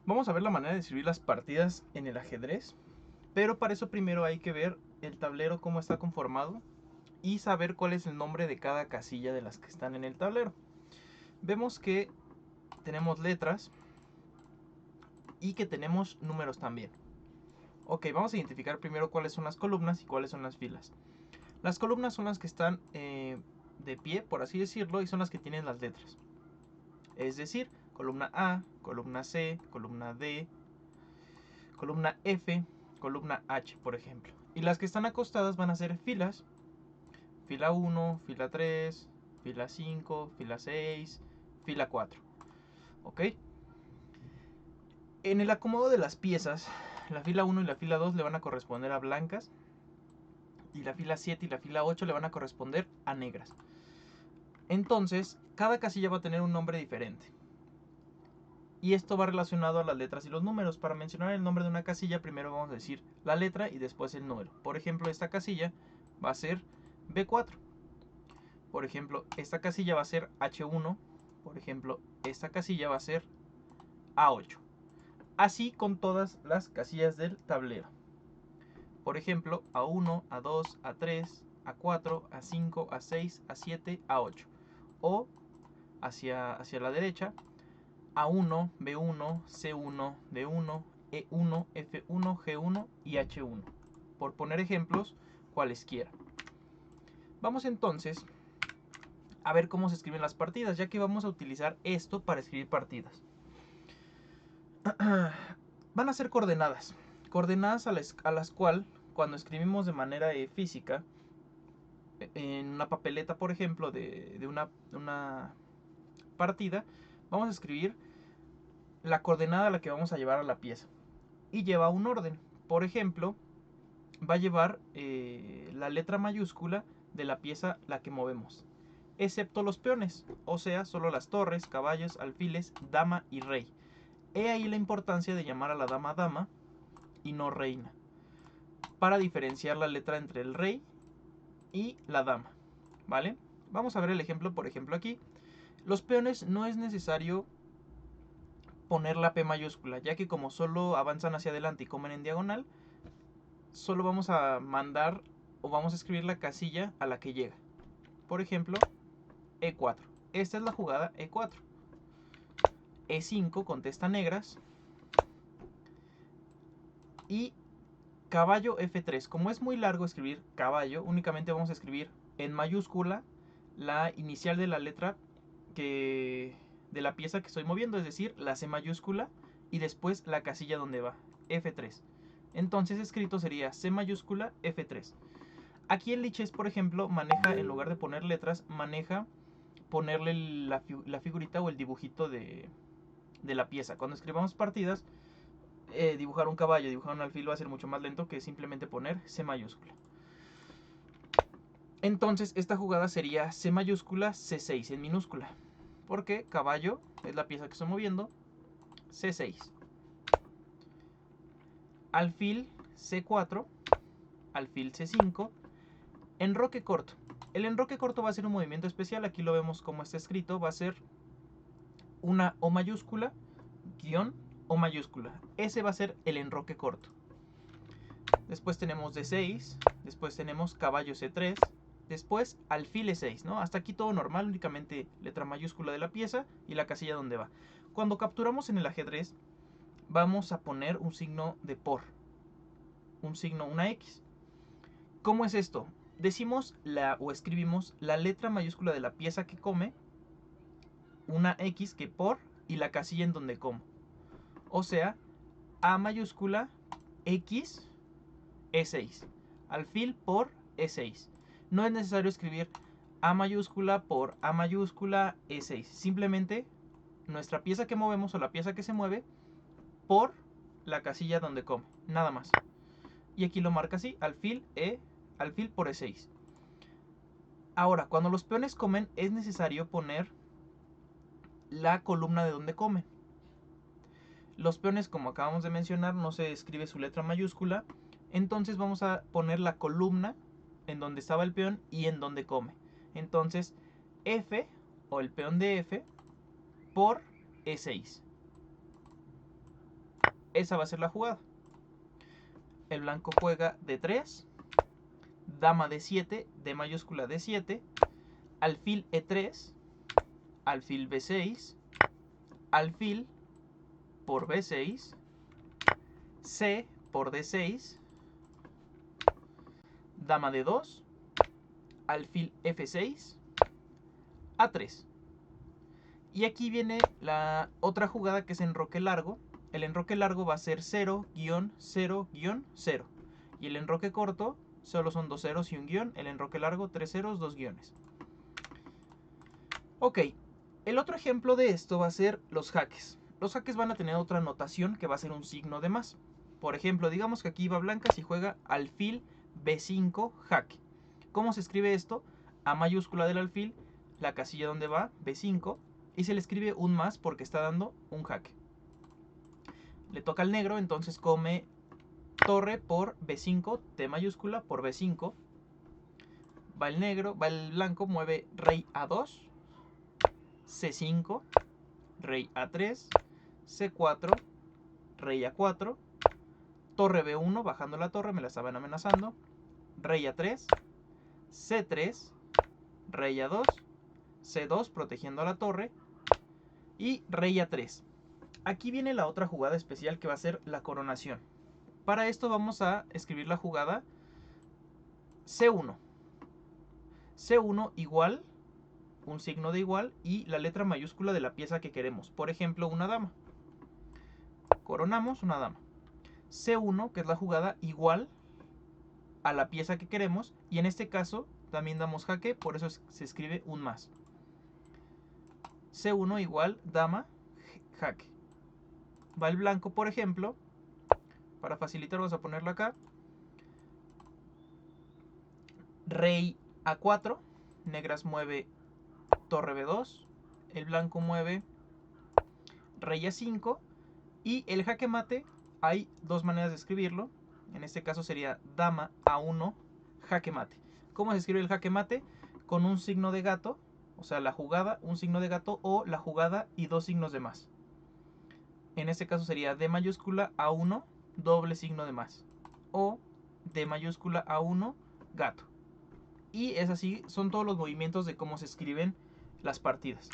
Vamos a ver la manera de escribir las partidas en el ajedrez, pero para eso primero hay que ver el tablero, cómo está conformado y saber cuál es el nombre de cada casilla de las que están en el tablero. Vemos que tenemos letras y que tenemos números también. Ok, vamos a identificar primero cuáles son las columnas y cuáles son las filas. Las columnas son las que están de pie, por así decirlo, y son las que tienen las letras. Es decir, columna A, columna C, columna D, columna F, columna H, por ejemplo. Y las que están acostadas van a ser filas. Fila 1, fila 3, fila 5, fila 6, fila 4. ¿Ok? En el acomodo de las piezas, la fila 1 y la fila 2 le van a corresponder a blancas. Y la fila 7 y la fila 8 le van a corresponder a negras. Entonces, cada casilla va a tener un nombre diferente. Y esto va relacionado a las letras y los números. Para mencionar el nombre de una casilla, primero vamos a decir la letra y después el número. Por ejemplo, esta casilla va a ser B4. Por ejemplo, esta casilla va a ser H1. Por ejemplo, esta casilla va a ser A8. Así con todas las casillas del tablero. Por ejemplo, A1, A2, A3, A4, A5, A6, A7, A8. O hacia la derecha, A1, B1, C1, D1, E1, F1, G1 y H1. Por poner ejemplos cualesquiera. Vamos entonces a ver cómo se escriben las partidas, ya que vamos a utilizar esto para escribir partidas. Van a ser coordenadas. Coordenadas a las cuales, cuando escribimos de manera física, en una papeleta, por ejemplo, de una partida, vamos a escribir la coordenada a la que vamos a llevar a la pieza. Y lleva un orden. Por ejemplo, va a llevar la letra mayúscula de la pieza la que movemos, excepto los peones, o sea, solo las torres, caballos, alfiles, dama y rey. He ahí la importancia de llamar a la dama dama y no reina, para diferenciar la letra entre el rey y la dama, ¿vale? Vamos a ver el ejemplo, por ejemplo aquí. Los peones no es necesario poner la P mayúscula, ya que como solo avanzan hacia adelante y comen en diagonal, solo vamos a mandar o vamos a escribir la casilla a la que llega. Por ejemplo, E4. Esta es la jugada E4. E5 contesta negras. Y caballo F3. Como es muy largo escribir caballo, únicamente vamos a escribir en mayúscula la inicial de la letra de la pieza que estoy moviendo, es decir, la C mayúscula y después la casilla donde va, F3. Entonces escrito sería C mayúscula F3. Aquí el Lichess, por ejemplo, maneja, en lugar de poner letras, maneja ponerle la figurita o el dibujito de la pieza. Cuando escribamos partidas, dibujar un caballo, dibujar un alfil va a ser mucho más lento que simplemente poner C mayúscula. Entonces esta jugada sería C mayúscula C6 en minúscula, porque caballo es la pieza que estoy moviendo, C6. Alfil C4, alfil C5, enroque corto. El enroque corto va a ser un movimiento especial, aquí lo vemos como está escrito, va a ser una O mayúscula, guión O mayúscula. Ese va a ser el enroque corto. Después tenemos D6, después tenemos caballo C3, después alfil E6, ¿no? Hasta aquí todo normal, únicamente letra mayúscula de la pieza y la casilla donde va. Cuando capturamos en el ajedrez, vamos a poner un signo de por, un signo, una X. ¿Cómo es esto? Decimos o escribimos la letra mayúscula de la pieza que come, una X que por y la casilla en donde como. O sea, A mayúscula X E6. Alfil por E6. No es necesario escribir A mayúscula por A mayúscula E6. Simplemente nuestra pieza que movemos o la pieza que se mueve por la casilla donde come. Nada más. Y aquí lo marca así, alfil por E6. Ahora, cuando los peones comen es necesario poner la columna de donde comen. Los peones, como acabamos de mencionar, no se escribe su letra mayúscula. Entonces vamos a poner la columna en donde estaba el peón y en donde come. Entonces F o el peón de F por E6. Esa va a ser la jugada. El blanco juega D3, dama D7, D mayúscula D7, alfil E3, alfil B6, alfil por B6, C por D6, dama D2, alfil F6, A3. Y aquí viene la otra jugada, que es enroque largo. El enroque largo va a ser 0, 0, 0. Y el enroque corto solo son 2 ceros y un guión. El enroque largo 3 ceros, 2 guiones. Ok, el otro ejemplo de esto va a ser los jaques. Los jaques van a tener otra notación que va a ser un signo de más. Por ejemplo, digamos que aquí va blancas y juega alfil B5 jaque. ¿Cómo se escribe esto? A mayúscula del alfil, la casilla donde va, B5, y se le escribe un más porque está dando un jaque. Le toca al negro, entonces come torre por B5, T mayúscula por B5. Va el negro, va el blanco, mueve rey A2, C5, rey A3, C4, rey A4, torre B1, bajando la torre, me la estaban amenazando, rey A3, C3, rey A2, C2, protegiendo a la torre, y rey A3. Aquí viene la otra jugada especial, que va a ser la coronación. Para esto vamos a escribir la jugada C1. C1 igual, un signo de igual, y la letra mayúscula de la pieza que queremos. Por ejemplo, una dama. Coronamos una dama. C1, que es la jugada, igual a la pieza que queremos, y en este caso también damos jaque, por eso se escribe un más. C1 igual dama, jaque. Va el blanco, por ejemplo, para facilitar vamos a ponerlo acá. Rey A4, negras mueve torre B2, el blanco mueve rey A5, y el jaque mate hay dos maneras de escribirlo. En este caso sería dama A1 jaque mate. ¿Cómo se escribe el jaque mate? Con un signo de gato, o sea, la jugada, un signo de gato, o la jugada y dos signos de más. En este caso sería D mayúscula A1 doble signo de más, o D mayúscula A1 gato. Y es así, son todos los movimientos de cómo se escriben las partidas.